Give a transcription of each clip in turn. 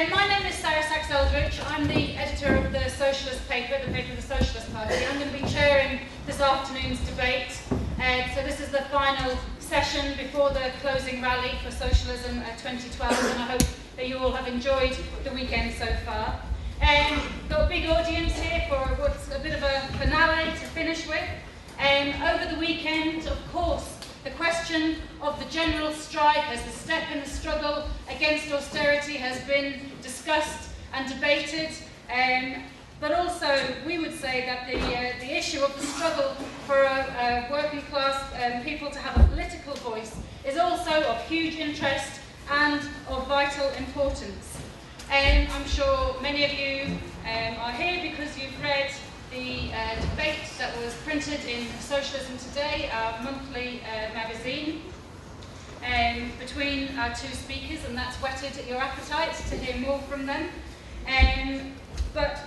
My name is Sarah Sachs-Eldridge. I'm the editor of the Socialist paper, the paper of the Socialist Party. I'm going to be chairing this afternoon's debate. So this is the final session before the closing rally for Socialism 2012, and I hope that you all have enjoyed the weekend so far. Got a big audience here for what's a bit of a finale to finish with. Over the weekend, of course, the question of the general strike as the step in the struggle against austerity has been discussed and debated, but also we would say that the issue of the struggle for working class people to have a political voice is also of huge interest and of vital importance. I'm sure many of you are here because you've read the debate that was printed in Socialism Today, our monthly magazine, between our two speakers, and that's whetted your appetite to hear more from them. But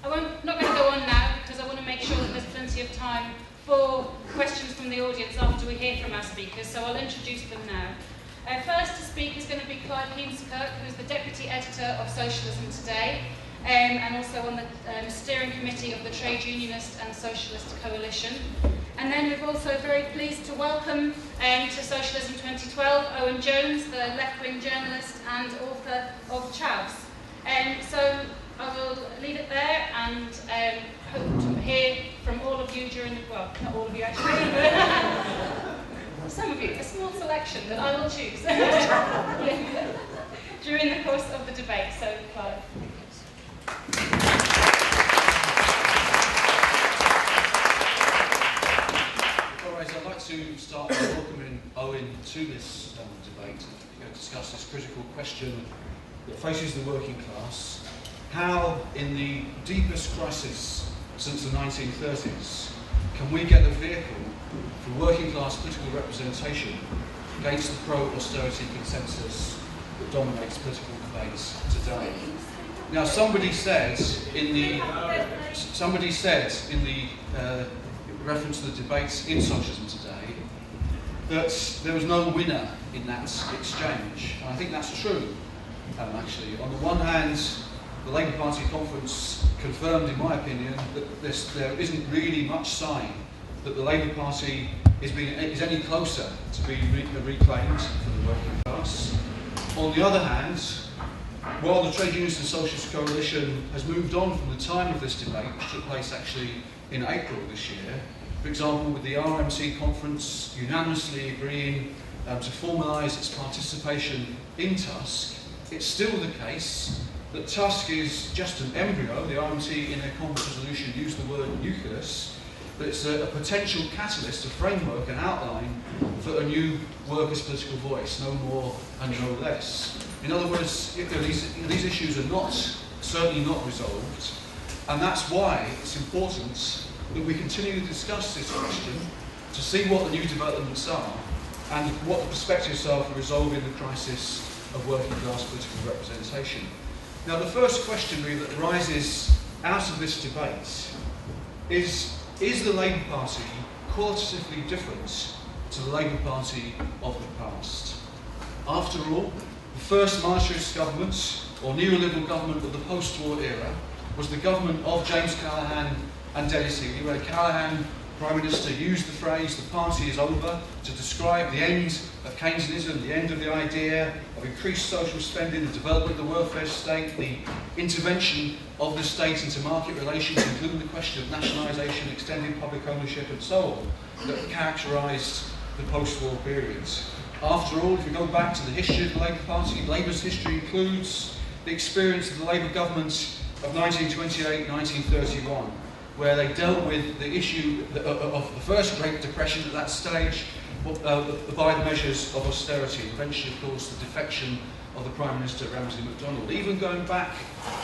I'm not going to go on now because I want to make sure that there's plenty of time for questions from the audience after we hear from our speakers, so I'll introduce them now. First to speak is going to be Clive Heemskirk, who's the Deputy Editor of Socialism Today, and also on the steering committee of the Trade Unionist and Socialist Coalition. And then we're also very pleased to welcome to Socialism 2012 Owen Jones, the left-wing journalist and author of Chaos. So I will leave it there and hope to hear from all of you during the, well, not all of you actually, but some of you, a small selection that I will choose during the course of the debate. So, Clive. Alright, I'd like to start by welcoming Owen to this debate to discuss this critical question that faces the working class. How, in the deepest crisis since the 1930s, can we get a vehicle for working class political representation against the pro-austerity consensus that dominates political debates today? Now, somebody said in the reference to the debates in Socialism Today that there was no winner in that exchange. And I think that's true, actually. On the one hand, the Labour Party conference confirmed, in my opinion, that there isn't really much sign that the Labour Party is any closer to being reclaimed for the working class. On the other hand, while the Trade Unionist and Socialist Coalition has moved on from the time of this debate, which took place actually in April this year, for example, with the RMC conference unanimously agreeing to formalise its participation in Tusk, it's still the case that Tusk is just an embryo. The RMC in their conference resolution used the word nucleus, but it's a potential catalyst, a framework, an outline for a new workers' political voice, no more and no less. In other words, these issues are certainly not resolved, and that's why it's important that we continue to discuss this question, to see what the new developments are, and what the perspectives are for resolving the crisis of working class political representation. Now, the first question really that arises out of this debate is the Labour Party qualitatively different to the Labour Party of the past? After all, the first monetarist government, or neoliberal government of the post-war era, was the government of James Callaghan and Dennis Healey, where Callaghan, Prime Minister, used the phrase "the party is over" to describe the end of Keynesianism, the end of the idea of increased social spending, the development of the welfare state, the intervention of the state into market relations, including the question of nationalisation, extending public ownership and so on, that characterised the post-war periods. After all, if we go back to the history of the Labour Party, Labour's history includes the experience of the Labour government of 1928-1931, where they dealt with the issue of the first Great Depression at that stage by the measures of austerity. Eventually, of course, the defection of the Prime Minister Ramsay MacDonald. Even going back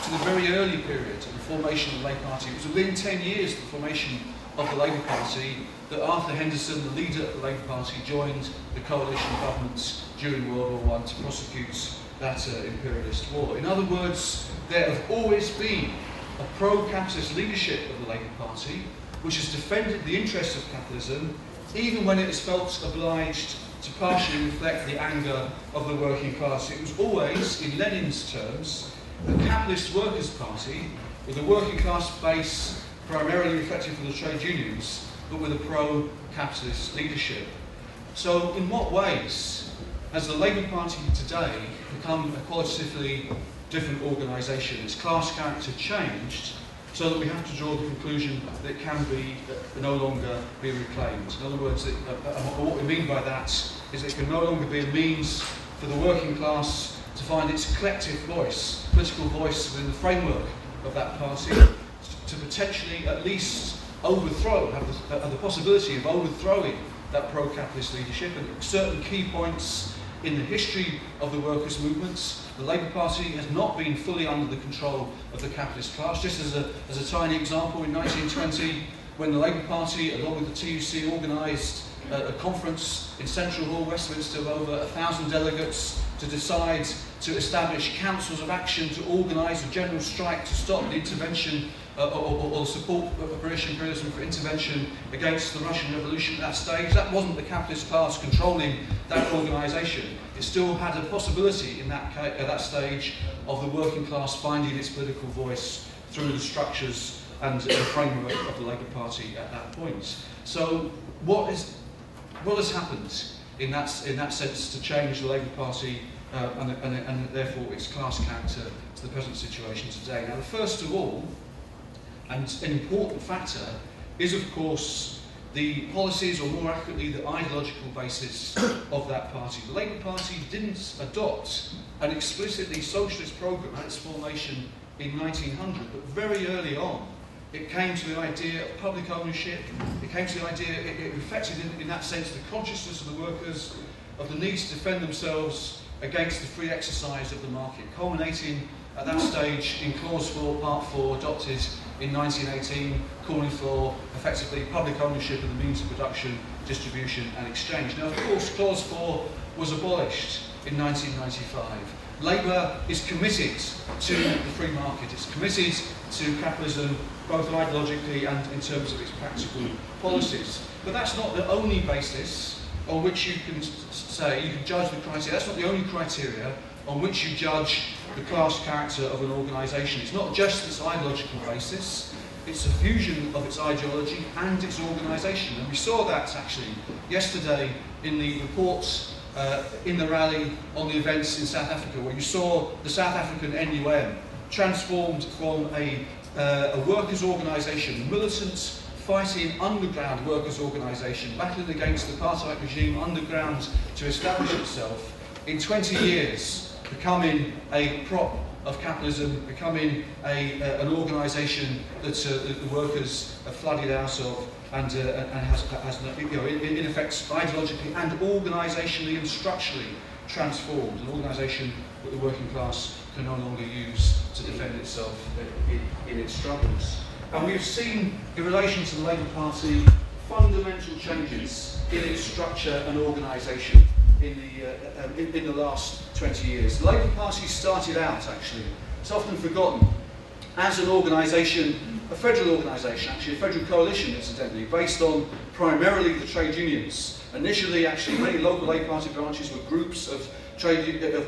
to the very early period of the formation of the Labour Party, it was within 10 years of the formation of the Labour Party that Arthur Henderson, the leader of the Labour Party, joined the coalition governments during World War I to prosecute that imperialist war. In other words, there have always been a pro-capitalist leadership of the Labour Party which has defended the interests of capitalism even when it has felt obliged to partially reflect the anger of the working class. It was always, in Lenin's terms, a capitalist workers' party with a working class base primarily reflected from the trade unions, but with a pro-capitalist leadership. So in what ways has the Labour Party today become a qualitatively different organisation? Its class character changed so that we have to draw the conclusion that it can be no longer be reclaimed. In other words, what we mean by that is that it can no longer be a means for the working class to find its collective voice, political voice within the framework of that party, to potentially at least overthrow, have the possibility of overthrowing that pro-capitalist leadership. And at certain key points in the history of the workers' movements, the Labour Party has not been fully under the control of the capitalist class. Just as a tiny example, in 1920, when the Labour Party, along with the TUC, organised a conference in Central Hall, Westminster, of over 1,000 delegates to decide to establish councils of action to organise a general strike to stop the intervention or support of British imperialism for intervention against the Russian Revolution at that stage. That wasn't the capitalist class controlling that organisation. It still had a possibility in at that stage of the working class finding its political voice through the structures and the framework of the Labour Party at that point. So what has happened in that sense to change the Labour Party and therefore its class character to the present situation today? Now, the first of all, and an important factor, is of course the policies, or more accurately the ideological basis of that party. The Labour Party didn't adopt an explicitly socialist programme at its formation in 1900, but very early on it came to the idea of public ownership. It came to the idea, it reflected in that sense the consciousness of the workers of the need to defend themselves against the free exercise of the market, culminating at that stage in Clause 4, Part 4, adopted in 1918, calling for effectively public ownership of the means of production, distribution and exchange. Now, of course, Clause 4 was abolished in 1995. Labour is committed to the free market. It's committed to capitalism, both ideologically and in terms of its practical policies. But that's not the only basis on which you can say, you can judge the criteria. That's not the only criteria on which you judge the class character of an organisation. It's not just its ideological basis, it's a fusion of its ideology and its organisation. And we saw that actually yesterday in the reports in the rally on the events in South Africa, where you saw the South African NUM transformed from a workers' organisation, militant, fighting underground workers' organisation, battling against the apartheid regime underground to establish itself, in 20 years becoming a prop of capitalism, becoming an organisation that the workers have flooded out of and has in effect ideologically and organisationally and structurally transformed, an organisation that the working class can no longer use to defend itself in its struggles. And we've seen, in relation to the Labour Party, fundamental changes in its structure and organisation in the last 20 years. The Labour Party started out, actually, it's often forgotten, as an organisation, a federal organisation, actually a federal coalition, incidentally, based on primarily the trade unions. Initially, actually, many local Labour Party branches were groups of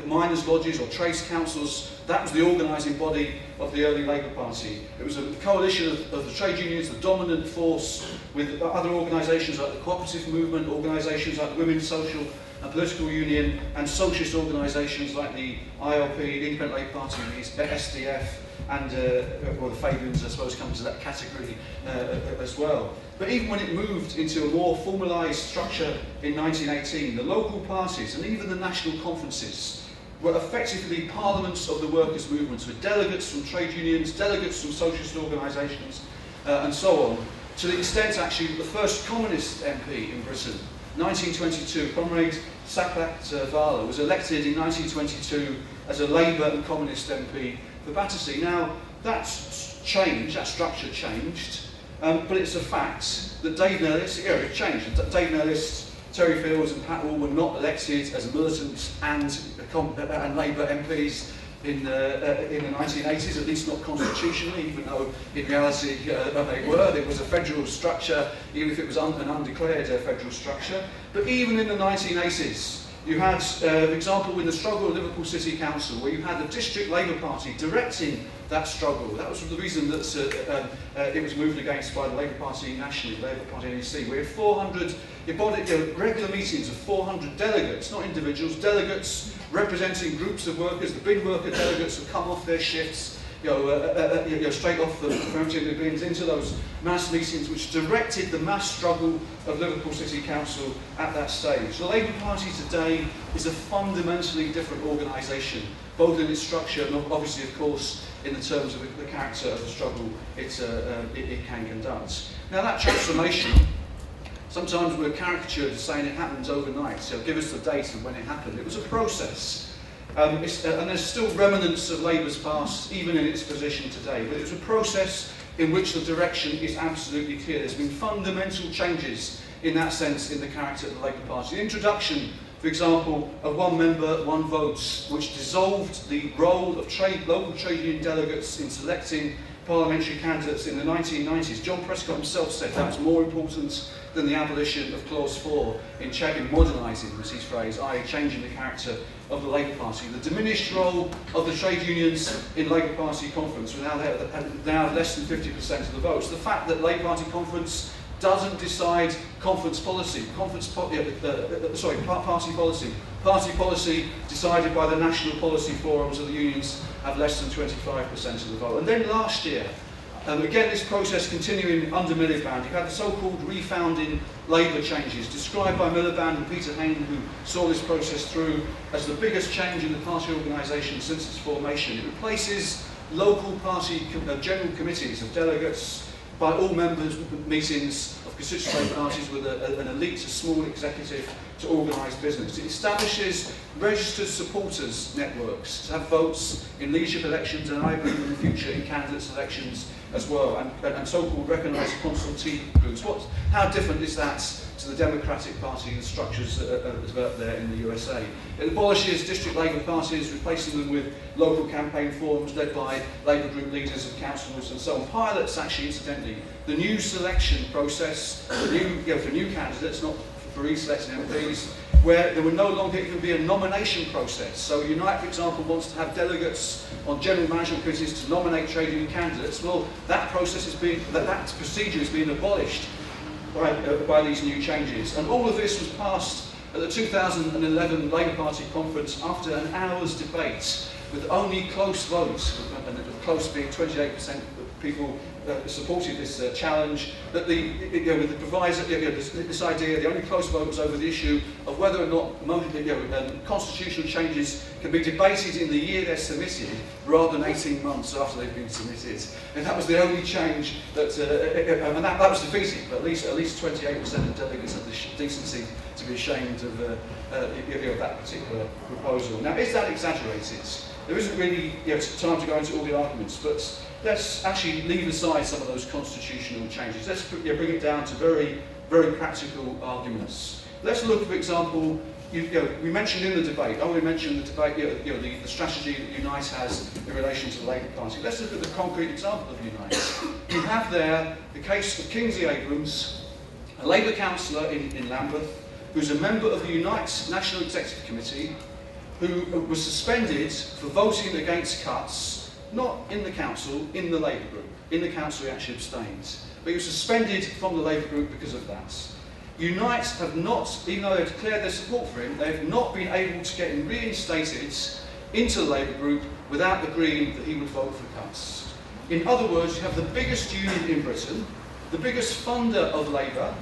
miners' lodges or trades councils. That was the organising body of the early Labour Party. It was a coalition of the trade unions, the dominant force, with other organisations like the cooperative movement, organisations like the Women's Social and Political Union, and socialist organisations like the ILP, the Independent Labour Party, the SDF, and well, the Fabians, I suppose, come to that category as well. But even when it moved into a more formalised structure in 1918, the local parties and even the national conferences were effectively parliaments of the workers' movements, with delegates from trade unions, delegates from socialist organisations, and so on, to the extent, actually, that the first communist MP in Britain, 1922, Comrade Sacklat Vala, was elected in 1922 as a Labour and Communist MP for Battersea. Now, that's changed, that structure changed, but it's a fact that Dave Nellis, it changed. Dave Nellis, Terry Fields and Pat Wall were not elected as militants and Labour MPs in the 1980s, at least not constitutionally, even though in reality they were. There was a federal structure, even if it was an undeclared federal structure. But even in the 1980s, you had, for example, in the struggle of Liverpool City Council, where you had the District Labour Party directing that struggle. That was the reason that it was moved against by the Labour Party nationally, the Labour Party NEC. We had 400, regular meetings of 400 delegates, not individuals, delegates representing groups of workers. The bin worker delegates would come off their shifts, straight off the emptying the bins into those mass meetings which directed the mass struggle of Liverpool City Council at that stage. The Labour Party today is a fundamentally different organisation, both in its structure and obviously, of course, in the terms of the character of the struggle it can conduct. Now that transformation, sometimes we're caricatured as saying it happens overnight, so give us the date of when it happened. It was a process. And there's still remnants of Labour's past, even in its position today. But it was a process in which the direction is absolutely clear. There's been fundamental changes in that sense in the character of the Labour Party. The introduction, for example, of one member, one vote, which dissolved the role of local trade union delegates in selecting parliamentary candidates in the 1990s. John Prescott himself said that was more important than the abolition of Clause 4 in modernising, was his phrase, i.e. changing the character of the Labour Party. The diminished role of the trade unions in Labour Party conference, now less than 50% of the votes. The fact that Labour Party conference doesn't decide conference policy, party policy. Party policy decided by the national policy forums of the unions have less than 25% of the vote. And then last year, again this process continuing under Miliband, you had the so-called refounding Labour changes, described by Miliband and Peter Hain, who saw this process through as the biggest change in the party organisation since its formation. It replaces local party general committees of delegates by all members meetings of constituent parties with an elite, a small executive to organise business. It establishes registered supporters networks to have votes in leadership elections and I believe in the future in candidates elections as well, and so-called recognised consultee groups. How different is that to the Democratic Party and the structures that are there in the USA? It abolishes district Labour parties, replacing them with local campaign forums led by Labour group leaders and councillors and so on. Pilots, actually, incidentally, the new selection process for new candidates, not for re-selecting MPs, where there would no longer even be a nomination process. So Unite, for example, wants to have delegates on general management committees to nominate trade union candidates. Well, that process that procedure is being abolished by these new changes. And all of this was passed at the 2011 Labour Party conference after an hour's debate, with only close votes, and close being 28% of people supported this challenge, that with the proviso, this idea, the only close vote was over the issue of whether or not constitutional changes can be debated in the year they're submitted, rather than 18 months after they've been submitted. And that was the only change that, and that was defeated. But at least 28% of delegates had the decency to be ashamed of that particular proposal. Now, is that exaggerated? There isn't really time to go into all the arguments, but let's actually leave aside some of those constitutional changes. Let's bring it down to very, very practical arguments. Let's look, for example, we mentioned in the debate, Owen mentioned the debate, the strategy that Unite has in relation to the Labour Party. Let's look at the concrete example of Unite. You have there the case of Kingsley Abrams, a Labour councillor in Lambeth, who's a member of the Unite National Executive Committee, who was suspended for voting against cuts, not in the council, in the Labour group. In the council he actually abstained. But he was suspended from the Labour group because of that. Unite have not, even though they've declared their support for him, they have not been able to get him reinstated into the Labour group without agreeing that he would vote for cuts. In other words, you have the biggest union in Britain, the biggest funder of Labour,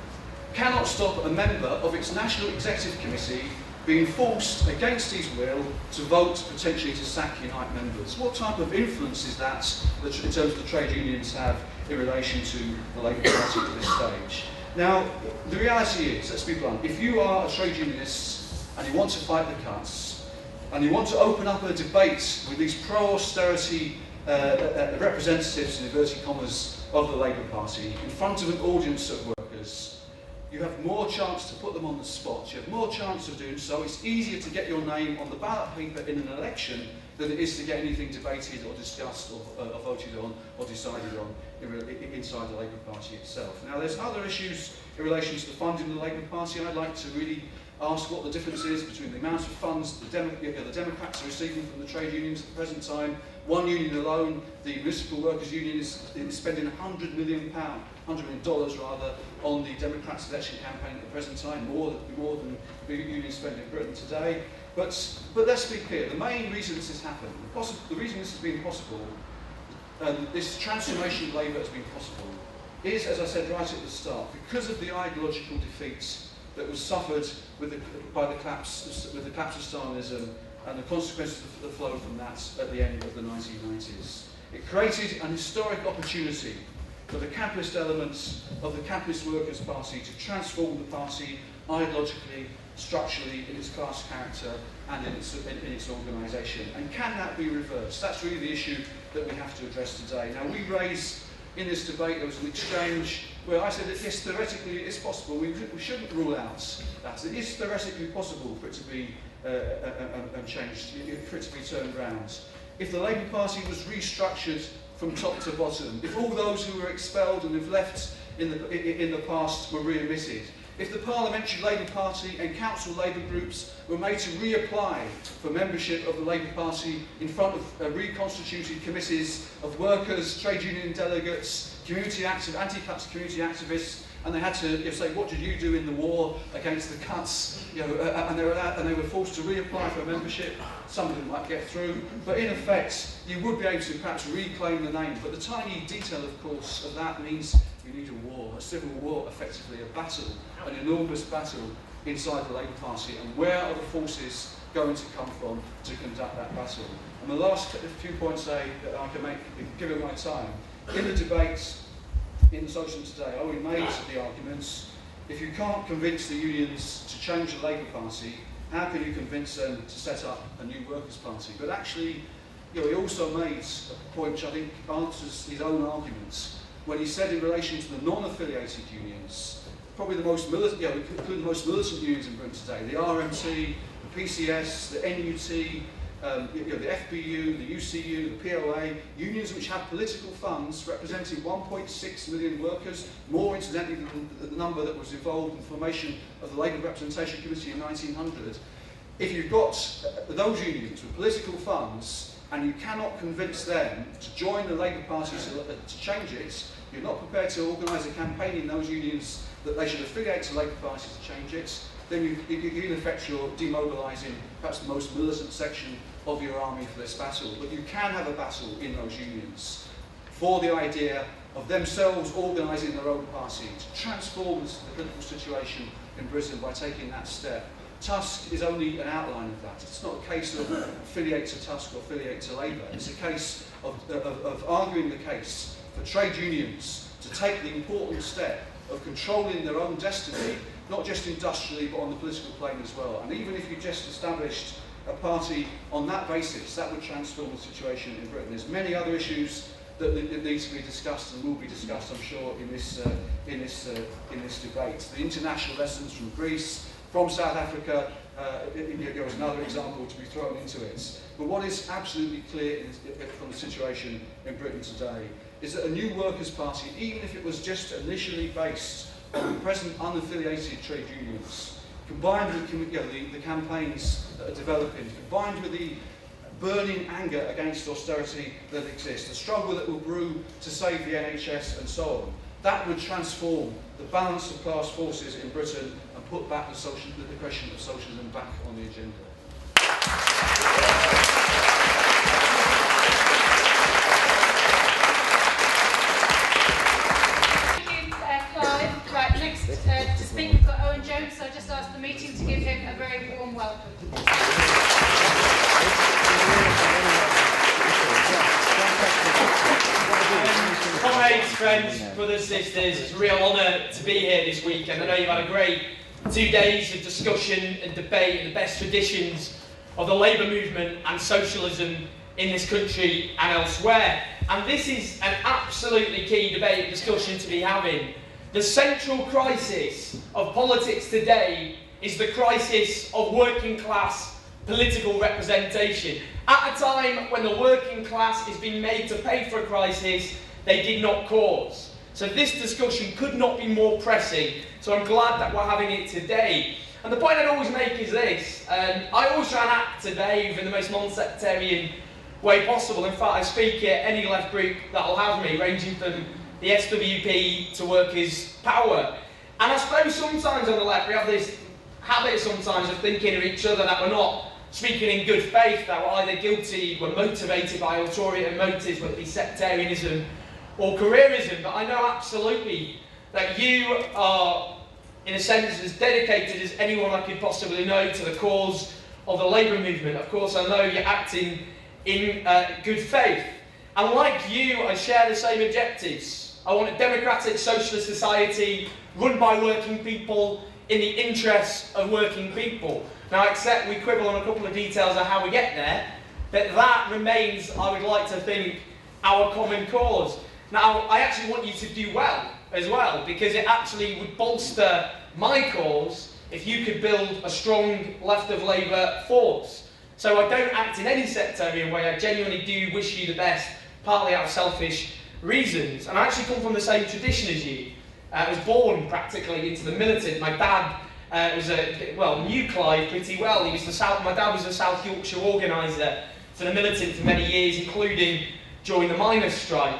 cannot stop a member of its National Executive Committee being forced against his will to vote potentially to sack Unite members. What type of influence is that in terms of the trade unions have in relation to the Labour Party at this stage? Now, the reality is, let's be blunt, if you are a trade unionist and you want to fight the cuts, and you want to open up a debate with these pro-austerity representatives, in inverted commas, of the Labour Party, in front of an audience of workers, you have more chance to put them on the spot, you have more chance of doing so, it's easier to get your name on the ballot paper in an election than it is to get anything debated or discussed or voted on or decided on inside the Labour Party itself. Now, there's other issues in relation to the funding of the Labour Party. I'd like to really ask what the difference is between the amount of funds the Democrats are receiving from the trade unions at the present time. One union alone, the Municipal Workers Union, is spending $100 million rather, on the Democrats' election campaign at the present time, more than the unions spend in Britain today. But let's be clear, the main reason this has happened, the reason this has been possible, this transformation of Labour has been possible, is, as I said right at the start, because of the ideological defeats that was suffered by the collapse of Stalinism and the consequences that flowed from that at the end of the 1990s. It created an historic opportunity for the capitalist elements of the Capitalist Workers' Party to transform the party ideologically, structurally, in its class character and in its organisation. And can that be reversed? That's really the issue that we have to address today. Now, we raised in this debate, there was an exchange where I said that yes, theoretically it is possible. We shouldn't rule out that. It is theoretically possible for it to be changed, for it to be turned round. If the Labour Party was restructured from top to bottom, if all those who were expelled and have left in the past were readmitted, if the Parliamentary Labour Party and Council Labour groups were made to reapply for membership of the Labour Party in front of reconstituted committees of workers, trade union delegates, anti-cuts community activists, and they had to say, what did you do in the war against the cuts? And they were forced to reapply for membership. Some of them might get through, but in effect, you would be able to perhaps reclaim the name. But the tiny detail, of course, of that means you need a war, a civil war, effectively, a battle, an enormous battle inside the Labour Party. And where are the forces going to come from to conduct that battle? And the last few points that I can make, given my time, in the debates in the Socialism today, Owen made the arguments, if you can't convince the unions to change the Labour Party, how can you convince them to set up a new Workers' Party? But actually, he also made a point which I think answers his own arguments when he said in relation to the non-affiliated unions, probably the most militant, including the most militant unions in Britain today, the RMT, the PCS, the NUT, the FBU, the UCU, the POA, unions which have political funds representing 1.6 million workers, more incidentally than the number that was involved in the formation of the Labour Representation Committee in 1900. If you've got those unions with political funds and you cannot convince them to join the Labour Party to change it, you're not prepared to organise a campaign in those unions that they should affiliate to Labour Party to change it, then in effect you're demobilising perhaps the most militant section of your army for this battle. But you can have a battle in those unions for the idea of themselves organising their own party to transform the political situation in Britain by taking that step. Tusk is only an outline of that. It's not a case of affiliate to Tusk or affiliate to Labour. It's a case of arguing the case for trade unions to take the important step of controlling their own destiny, not just industrially but on the political plane as well. And even if you just established a party on that basis, that would transform the situation in Britain. There's many other issues that need to be discussed and will be discussed, I'm sure, in this debate. The international lessons from Greece, from South Africa, is another example to be thrown into it. But what is absolutely clear from the situation in Britain today is that a new Workers' Party, even if it was just initially based on the present unaffiliated trade unions, combined with the campaigns that are developing, combined with the burning anger against austerity that exists, the struggle that will brew to save the NHS and so on, that would transform the balance of class forces in Britain and put back the question of socialism back on the agenda. Right, next to speak we've got Owen Jones, so I just asked the meeting to give him a very warm welcome. Comrades, friends, brothers, sisters, it's a real honour to be here this week, and I know you've had a great 2 days of discussion and debate in the best traditions of the labour movement and socialism in this country and elsewhere. And this is an absolutely key debate and discussion to be having. The central crisis of politics today is the crisis of working class political representation. At a time when the working class is being made to pay for a crisis they did not cause. So this discussion could not be more pressing, so I'm glad that we're having it today. And the point I'd always make is this: I always try and act today in the most non-sectarian way possible. In fact, I speak at any left group that'll have me, ranging from the SWP to Workers' Power. And I suppose sometimes on the left we have this habit sometimes of thinking of each other that we're not speaking in good faith, that we're either guilty, we're motivated by ulterior motives, whether it be sectarianism or careerism. But I know absolutely that you are, in a sense, as dedicated as anyone I could possibly know to the cause of the labour movement. Of course, I know you're acting in good faith. And like you, I share the same objectives. I want a democratic socialist society run by working people in the interests of working people. Now, I accept we quibble on a couple of details of how we get there, but that remains, I would like to think, our common cause. Now, I actually want you to do well as well, because it actually would bolster my cause if you could build a strong left of Labour force. So I don't act in any sectarian way. I genuinely do wish you the best, partly out of selfish reasons. And I actually come from the same tradition as you. I was born practically into the militant. My dad knew Clive pretty well. My dad was a South Yorkshire organiser for the militant for many years, including during the miners' strike.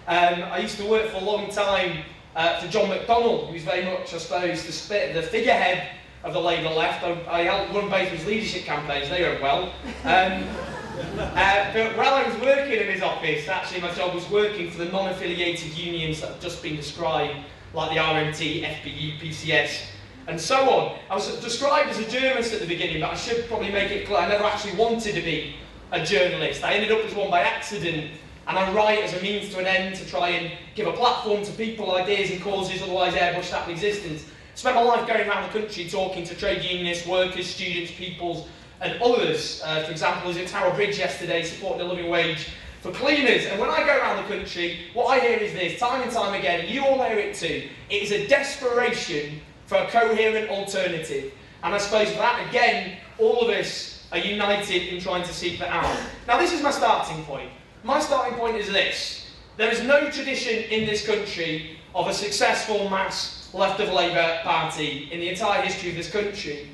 I used to work for a long time for John McDonnell, who was very much, I suppose, the figurehead of the Labour left. I helped run both his leadership campaigns, they went well. But while I was working in his office, actually my job was working for the non-affiliated unions that have just been described, like the RMT, FBU, PCS, and so on. I was described as a journalist at the beginning, but I should probably make it clear I never actually wanted to be a journalist. I ended up as one by accident, and I write as a means to an end to try and give a platform to people, ideas and causes otherwise airbrushed out of existence. Spent my life going around the country talking to trade unionists, workers, students, peoples and others. For example, I was at Tower Bridge yesterday supporting the living wage for cleaners. And when I go around the country, what I hear is this, time and time again, and you all hear it too, it is a desperation for a coherent alternative. And I suppose that, again, all of us are united in trying to seek that out. Now, this is my starting point. My starting point is this. There is no tradition in this country of a successful mass left of Labour party in the entire history of this country.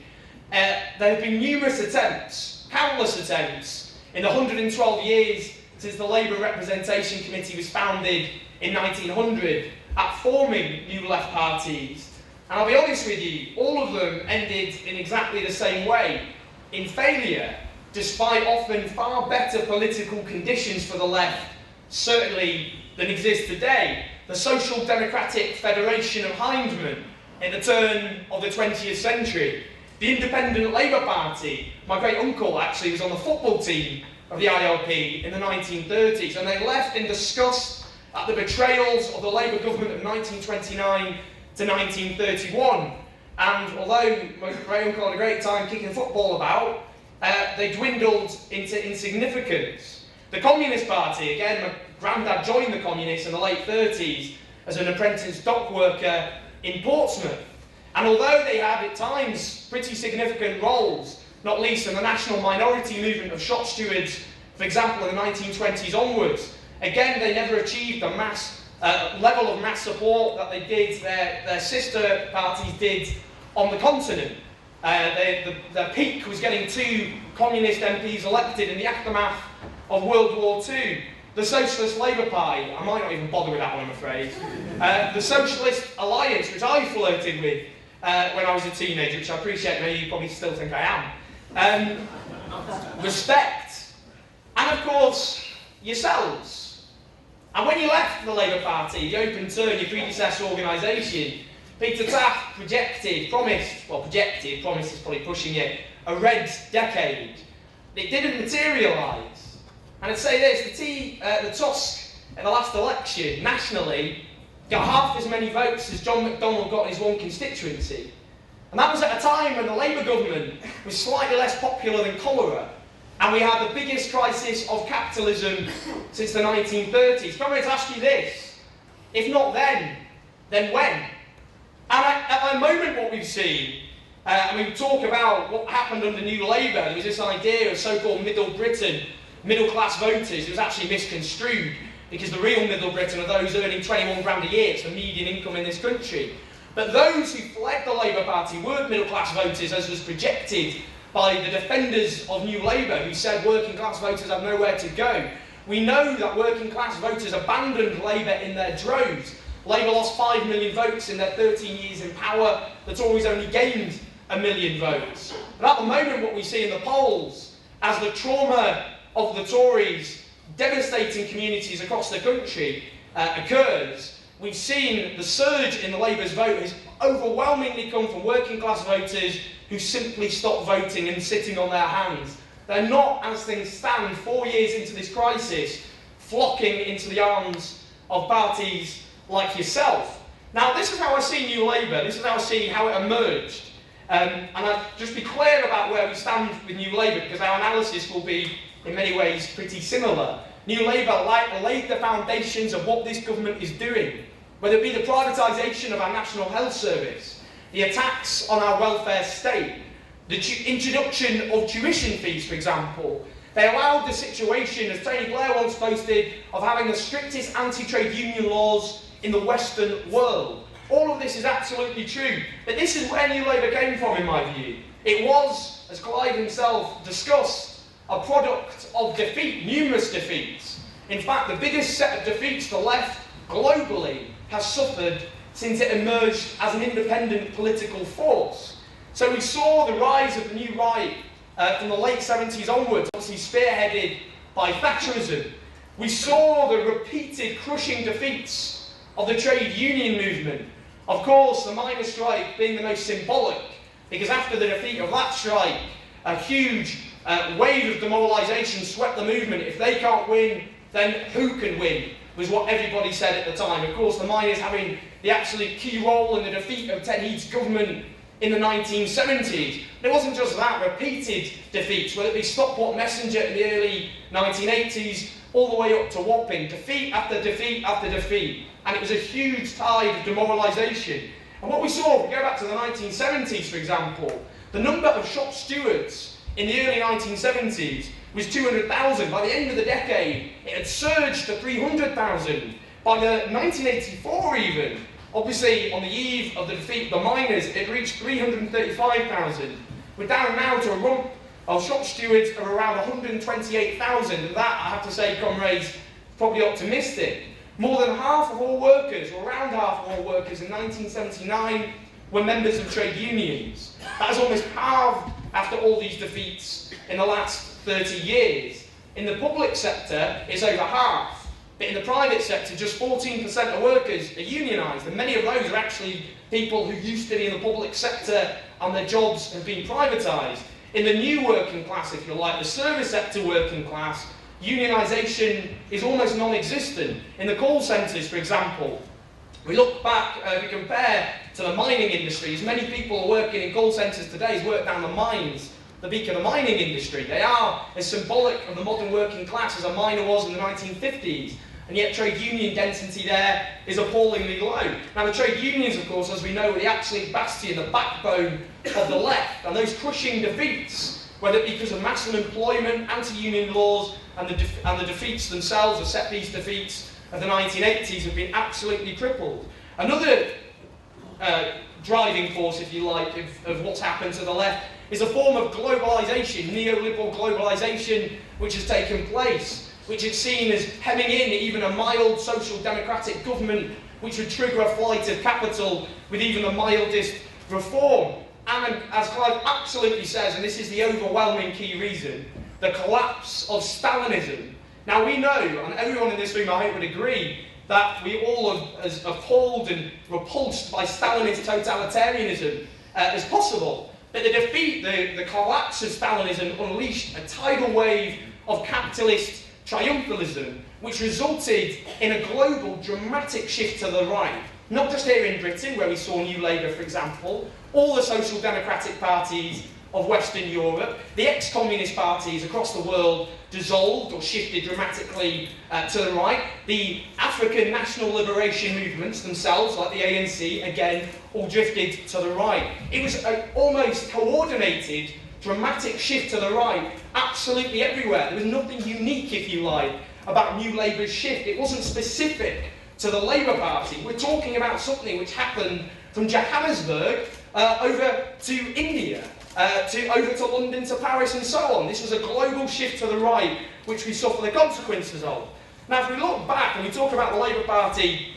There have been numerous attempts, countless attempts, in the 112 years since the Labour Representation Committee was founded in 1900 at forming new left parties. And I'll be honest with you, all of them ended in exactly the same way, in failure, despite often far better political conditions for the left, certainly, than exist today. The Social Democratic Federation of Hindman in the turn of the 20th century, the Independent Labour Party. My great uncle actually was on the football team of the ILP in the 1930s, and they left in disgust at the betrayals of the Labour government of 1929 to 1931. And although my great uncle had a great time kicking football about, they dwindled into insignificance. The Communist Party, again, my granddad joined the Communists in the late 30s as an apprentice dock worker in Portsmouth. And although they had at times pretty significant roles, not least in the national minority movement of shop stewards, for example, in the 1920s onwards, again, they never achieved the level of mass support that they did, their sister parties did on the continent. The peak was getting 2 communist MPs elected in the aftermath of World War II. The Socialist Labour Party, I might not even bother with that one, I'm afraid. The Socialist Alliance, which I flirted with when I was a teenager, which I appreciate, maybe you probably still think I am. Respect. And of course, yourselves. And when you left the Labour Party, the Open Turn, your predecessor organisation, Peter Taft promised is probably pushing it, a red decade. It didn't materialise. And I'd say this, the Tusk in the last election, nationally, got half as many votes as John McDonnell got in his one constituency. And that was at a time when the Labour government was slightly less popular than cholera, and we had the biggest crisis of capitalism since the 1930s. I'm going to ask you this, if not then when? And at the moment what we've seen And we talk about what happened under New Labour. There was this idea of so-called Middle Britain, middle-class voters. It was actually misconstrued, because the real Middle Britain are those earning 21 grand a year. It's the median income in this country. But those who fled the Labour Party weren't middle-class voters, as was projected by the defenders of New Labour, who said working-class voters have nowhere to go. We know that working-class voters abandoned Labour in their droves. Labour lost 5 million votes in their 13 years in power. The Tories only gained 1 million votes. But at the moment, what we see in the polls, as the trauma of the Tories devastating communities across the country occurs, we've seen the surge in the Labour's vote has overwhelmingly come from working class voters who simply stopped voting and sitting on their hands. They're not, as things stand, 4 years into this crisis, flocking into the arms of parties like yourself. Now, this is how I see New Labour, this is how I see how it emerged. And I'll just be clear about where we stand with New Labour, because our analysis will be, in many ways, pretty similar. New Labour laid the foundations of what this government is doing, whether it be the privatisation of our National Health Service, the attacks on our welfare state, the introduction of tuition fees, for example. They allowed the situation, as Tony Blair once boasted, of having the strictest anti-trade union laws in the Western world. All of this is absolutely true, but this is where New Labour came from, in my view. It was, as Clive himself discussed, a product of defeat, numerous defeats. In fact, the biggest set of defeats the left globally has suffered since it emerged as an independent political force. So we saw the rise of the new right from the late 70s onwards, obviously spearheaded by Thatcherism. We saw the repeated crushing defeats of the trade union movement. Of course, the miners' strike being the most symbolic, because after the defeat of that strike, a huge wave of demoralisation swept the movement. If they can't win, then who can win, was what everybody said at the time. Of course, the miners having the absolute key role in the defeat of Ted Heath's government in the 1970s. But it wasn't just that, repeated defeats, whether it be Stockport Messenger in the early 1980s, all the way up to Wapping, defeat after defeat after defeat. And it was a huge tide of demoralisation. And what we saw, if we go back to the 1970s, for example, the number of shop stewards in the early 1970s was 200,000. By the end of the decade, it had surged to 300,000. By the 1984 even, obviously on the eve of the defeat of the miners, it reached 335,000. We're down now to a rump of shop stewards of around 128,000, and that, I have to say, comrades, probably optimistic. More than half of all workers, or around half of all workers in 1979, were members of trade unions. That has almost halved after all these defeats in the last 30 years. In the public sector, it's over half. But in the private sector, just 14% of workers are unionised, and many of those are actually people who used to be in the public sector and their jobs have been privatised. In the new working class, if you like, the service sector working class, unionisation is almost non-existent. In the call centres, for example, we look back, we compare to the mining industry. As many people are working in call centres today as work down the mines, the beak of the mining industry. They are as symbolic of the modern working class as a miner was in the 1950s. And yet trade union density there is appallingly low. Now the trade unions, of course, as we know, are the absolute bastion, the backbone of the left. And those crushing defeats, whether it be because of mass unemployment, anti-union laws, and the defeats themselves, the set-piece defeats of the 1980s, have been absolutely crippled. Another driving force, if you like, of what's happened to the left is a form of globalisation, neoliberal globalisation, which has taken place, which is seen as hemming in even a mild social democratic government, which would trigger a flight of capital with even the mildest reform. And as Clive absolutely says, and this is the overwhelming key reason, the collapse of Stalinism. Now we know, and everyone in this room I hope would agree, that we all are as appalled and repulsed by Stalinist totalitarianism as possible. But the defeat, the collapse of Stalinism unleashed a tidal wave of capitalist triumphalism, which resulted in a global dramatic shift to the right. Not just here in Britain, where we saw New Labour, for example, all the social democratic parties of Western Europe, the ex-communist parties across the world dissolved or shifted dramatically to the right. The African national liberation movements themselves, like the ANC, again, all drifted to the right. It was an almost coordinated, dramatic shift to the right, absolutely everywhere. There was nothing unique, if you like, about New Labour's shift. It wasn't specific to the Labour Party. We're talking about something which happened from Johannesburg over to India, over to London, to Paris, and so on. This was a global shift to the right, which we suffer the consequences of. Now, if we look back and we talk about the Labour Party,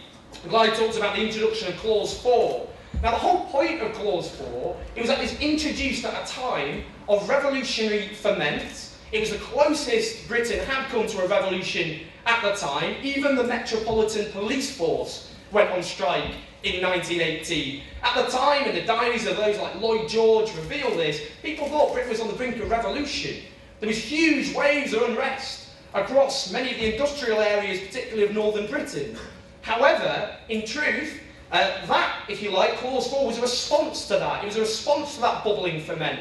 the guy talks about the introduction of Clause 4. Now, the whole point of Clause 4, it was that it was introduced at a time of revolutionary ferment. It was the closest Britain had come to a revolution at the time. Even the Metropolitan Police Force went on strike in 1918. At the time, in the diaries of those like Lloyd George reveal this, people thought Britain was on the brink of revolution. There was huge waves of unrest across many of the industrial areas, particularly of northern Britain. However, in truth, that, if you like, Clause 4 was a response to that. It was a response to that bubbling ferment.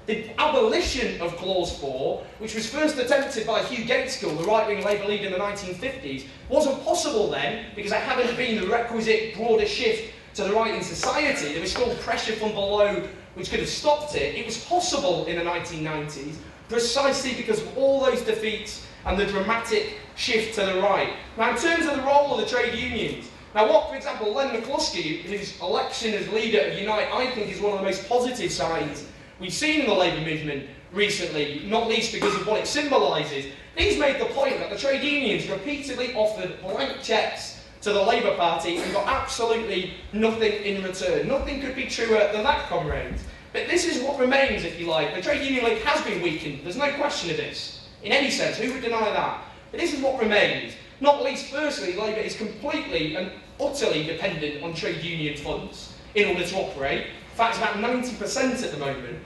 The abolition of Clause 4, which was first attempted by Hugh Gaitskell, the right-wing Labour leader in the 1950s, wasn't possible then because there hadn't been the requisite broader shift to the right in society. There was still pressure from below which could have stopped it. It was possible in the 1990s precisely because of all those defeats and the dramatic shift to the right. Now, in terms of the role of the trade unions, now what, for example, Len McCluskey, whose election as leader of Unite, I think is one of the most positive signs we've seen in the Labour movement recently, not least because of what it symbolises. He's made the point that the trade unions repeatedly offered blank cheques to the Labour Party and got absolutely nothing in return. Nothing could be truer than that, comrades. But this is what remains, if you like. The trade union link has been weakened. There's no question of this. In any sense, who would deny that? But this is what remains. Not least, firstly, Labour is completely and utterly dependent on trade union funds in order to operate. In fact, it's about 90% at the moment.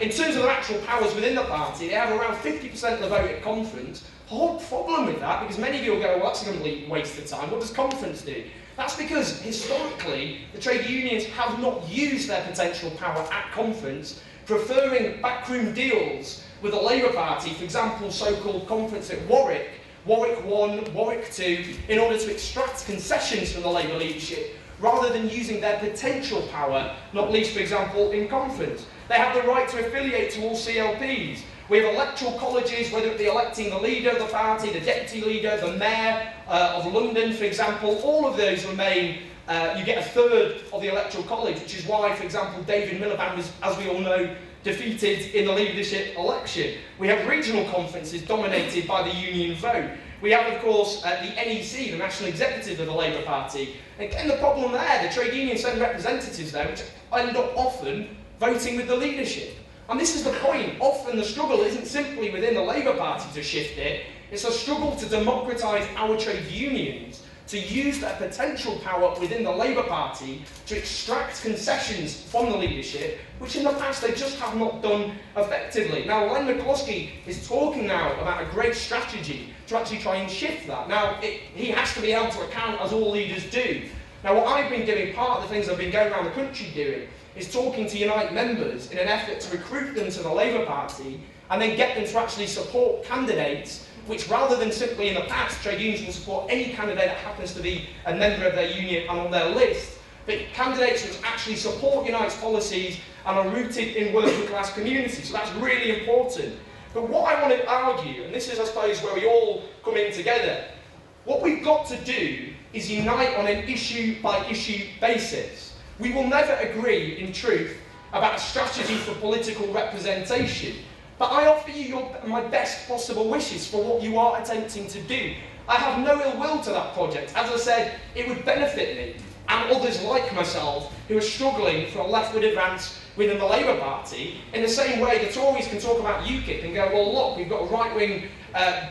In terms of their actual powers within the party, they have around 50% of the vote at conference. The whole problem with that, because many of you will go, well, that's a complete waste of time. What does conference do? That's because, historically, the trade unions have not used their potential power at conference, preferring backroom deals with the Labour Party, for example, so-called conference at Warwick, Warwick 1, Warwick 2, in order to extract concessions from the Labour leadership, rather than using their potential power, not least, for example, in conference. They have the right to affiliate to all CLPs. We have electoral colleges, whether it be electing the leader of the party, the deputy leader, the mayor of London, for example. All of those remain. You get a third of the electoral college, which is why, for example, David Miliband was, as we all know, defeated in the leadership election. We have regional conferences dominated by the union vote. We have, of course, the NEC, the National Executive of the Labour Party. Again, the problem there, the trade unions send representatives there, which end up often voting with the leadership. And this is the point. Often the struggle isn't simply within the Labour Party to shift it, it's a struggle to democratise our trade unions, to use their potential power within the Labour Party to extract concessions from the leadership, which in the past they just have not done effectively. Now, Len McCluskey is talking now about a great strategy to actually try and shift that. Now, he has to be held to account, as all leaders do. Now, what I've been doing, part of the things I've been going around the country doing, is talking to Unite members in an effort to recruit them to the Labour Party and then get them to actually support candidates which, rather than simply in the past, trade unions will support any candidate that happens to be a member of their union and on their list, but candidates which actually support Unite's policies and are rooted in working class communities. So that's really important. But what I want to argue, and this is, I suppose, where we all come in together, what we've got to do is unite on an issue-by-issue basis. We will never agree, in truth, about a strategy for political representation, but I offer you my best possible wishes for what you are attempting to do. I have no ill will to that project. As I said, it would benefit me and others like myself who are struggling for a leftward advance within the Labour Party. In the same way, the Tories can talk about UKIP and go, well, look, we've got a right-wing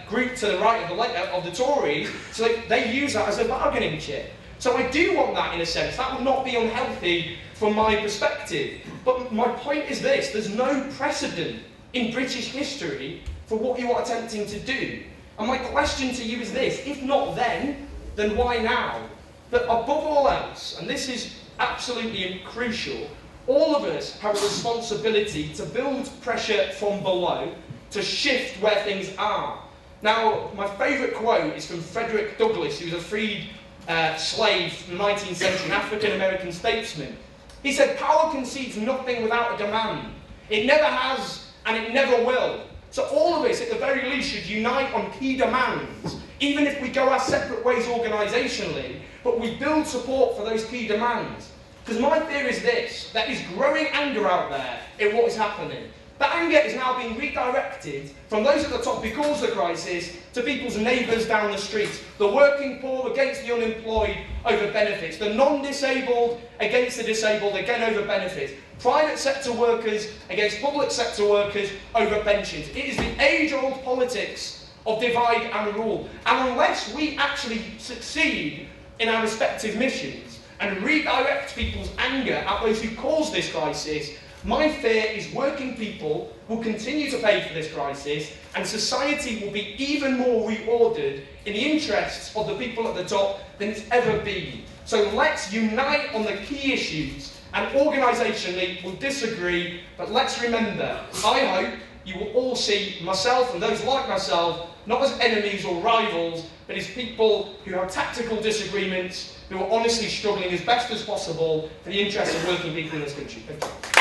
group to the right of the Tories, so they use that as a bargaining chip. So I do want that in a sense. That would not be unhealthy from my perspective. But my point is this, there's no precedent in British history for what you are attempting to do. And my question to you is this, if not then why now? But above all else, and this is absolutely crucial, all of us have a responsibility to build pressure from below, to shift where things are. Now, my favourite quote is from Frederick Douglass, who was a freed slave from the 19th century, an African-American statesman. He said, "Power concedes nothing without a demand. It never has, and it never will. So all of us, at the very least, should unite on key demands, even if we go our separate ways organisationally, but we build support for those key demands." Because my theory is this: there is growing anger out there in what is happening. That anger is now being redirected from those at the top who caused the crisis to people's neighbours down the street. The working poor against the unemployed over benefits. The non-disabled against the disabled, again over benefits. Private sector workers against public sector workers over pensions. It is the age-old politics of divide and rule. And unless we actually succeed in our respective missions and redirect people's anger at those who caused this crisis, my fear is working people will continue to pay for this crisis, and society will be even more reordered in the interests of the people at the top than it's ever been. So let's unite on the key issues, and organisationally we'll disagree, but let's remember, I hope you will all see myself and those like myself not as enemies or rivals, but as people who have tactical disagreements, who are honestly struggling as best as possible for the interests of working people in this country. Thank you.